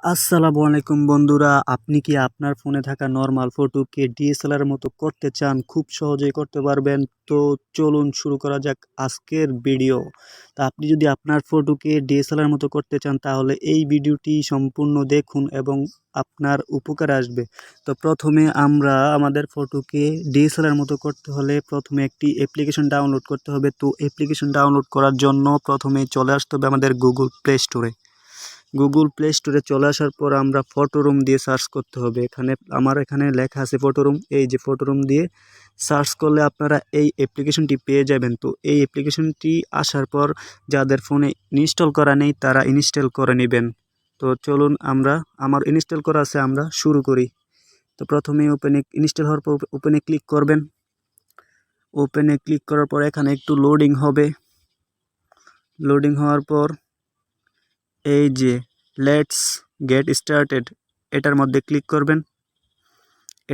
আসসালামু আলাইকুম বন্ধুরা, আপনি কি আপনার ফোনে থাকা নর্মাল ফটোকে ডিএসএলআর মতো করতে চান? খুব সহজেই করতে পারবেন। তো চলুন শুরু করা যাক আজকের ভিডিও। তা আপনি যদি আপনার ফটোকে ডিএসএলআর মতো করতে চান তাহলে এই ভিডিওটি সম্পূর্ণ দেখুন এবং আপনার উপকার আসবে। তো প্রথমে আমরা আমাদের ফটোকে ডিএসএলআর মতো করতে হলে প্রথমে একটি অ্যাপ্লিকেশন ডাউনলোড করতে হবে। তো অ্যাপ্লিকেশন ডাউনলোড করার জন্য প্রথমে চলে আসতে হবে আমাদের গুগল প্লে স্টোরে চলে আসার পর আমরা ফটো রুম দিয়ে সার্চ করতে হবে। এখানে লেখা আছে ফটো রুম। এই যে ফটো রুম দিয়ে সার্চ করলে আপনারা এই অ্যাপ্লিকেশনটি পেয়ে যাবেন। তো এই অ্যাপ্লিকেশনটি আসার পর যাদের ফোনে ইনস্টল করা নেই তারা ইনস্টল করে নেবেন। তো চলুন আমার ইনস্টল করা আছে, আমরা শুরু করি। তো প্রথমে ইনস্টল হওয়ার পর ওপেনে ক্লিক করবেন। ওপেনে ক্লিক করার পর এখানে একটু লোডিং হবে। লোডিং হওয়ার পর এই যে লেটস গেট স্টার্টেড এটার মধ্যে ক্লিক করবেন।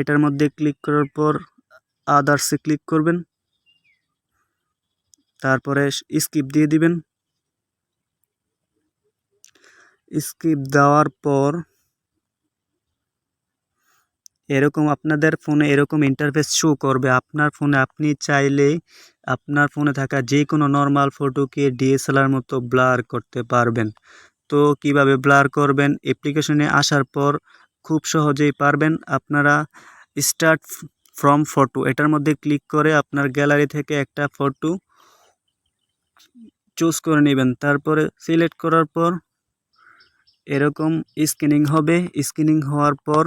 এটার মধ্যে ক্লিক করার পর আদার্সে ক্লিক করবেন, তারপরে স্কিপ দিয়ে দিবেন। স্কিপ দেওয়ার পর এরকম আপনাদের ফোনে এরকম ইন্টারফেস শো করবে। আপনার ফোনে আপনি চাইলে আপনার ফোনে থাকা যে কোনো নর্মাল ফটোকে ডিএসএলআর মতো ব্লার করতে পারবেন। তো কিভাবে ব্লার করবেন? অ্যাপ্লিকেশনে আসার পর খুব সহজেই পারবেন। আপনারা স্টার্ট ফ্রম ফটো এটার মধ্যে ক্লিক করে আপনার গ্যালারি থেকে একটা ফটো চুজ করে নেবেন। তারপরে সিলেক্ট করার পর এরকম স্ক্যানিং হবে। স্ক্যানিং হওয়ার পর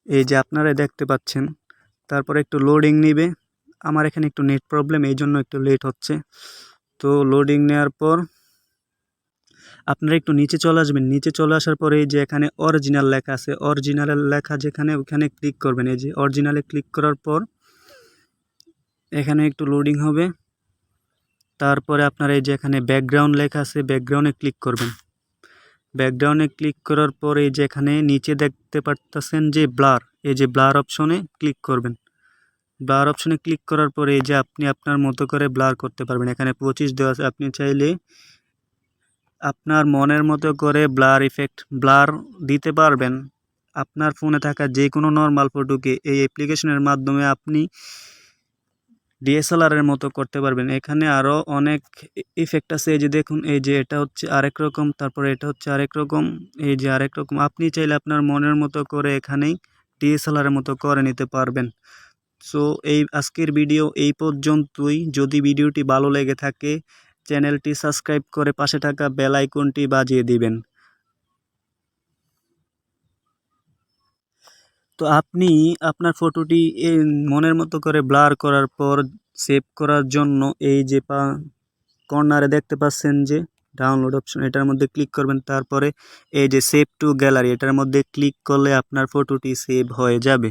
এই যে আপনারা দেখতে পাচ্ছেন, তারপরে একটু লোডিং নেবে। আমার এখানে একটু নেট প্রবলেম, এই জন্য একটু লেট হচ্ছে। তো লোডিং নেওয়ার পর আপনারা একটু নিচে চলে আসবেন। নিচে চলে আসার পরে এই যে এখানে অরিজিনাল লেখা আছে, অরিজিনালের লেখা যেখানে ওখানে ক্লিক করবেন। এই যে অরিজিনালে ক্লিক করার পর এখানে একটু লোডিং হবে। তারপরে আপনারা এই যে এখানে ব্যাকগ্রাউন্ড লেখা আছে, ব্যাকগ্রাউন্ডে ক্লিক করবেন। ব্যাকগ্রাউন্ডে ক্লিক করার পর এই যে এখানে নিচে দেখতে পারতেছেন যে ব্লার, এই যে ব্লার অপশনে ক্লিক করবেন। ব্লার অপশনে ক্লিক করার পরে এই যে আপনি আপনার মতো করে ব্লার করতে পারবেন। এখানে 25 দেওয়া আছে, আপনি চাইলে আপনার মনের মতো করে ব্লার দিতে পারবেন। আপনার ফোনে থাকা যে কোনো নর্মাল ফটোকে এই অ্যাপ্লিকেশনের মাধ্যমে আপনি ডিএসএলআর এর মতো করতে পারবেন। এখানে আরও অনেক ইফেক্ট আছে। এই যে দেখুন, এই যে এটা হচ্ছে আরেক রকম, তারপরে এটা হচ্ছে আরেক রকম, এই যে আরেক রকম। আপনি চাইলে আপনার মনের মতো করে এখানেই ডিএসএলআর এর মতো করে নিতে পারবেন। সো এই আজকের ভিডিও এই পর্যন্তই। যদি ভিডিওটি ভালো লেগে থাকে চ্যানেলটি সাবস্ক্রাইব করে পাশে থাকা বেল আইকনটি বাজিয়ে দিবেন। তো আপনি আপনার ফটোটি মনের মতো করে ব্লার করার পর সেভ করার জন্য এই যে কর্নারে দেখতে পাচ্ছেন যে ডাউনলোড অপশন, এটার মধ্যে ক্লিক করবেন। তারপরে এই যে সেভ টু গ্যালারি এটার মধ্যে ক্লিক করলে আপনার ফটোটি সেভ হয়ে যাবে।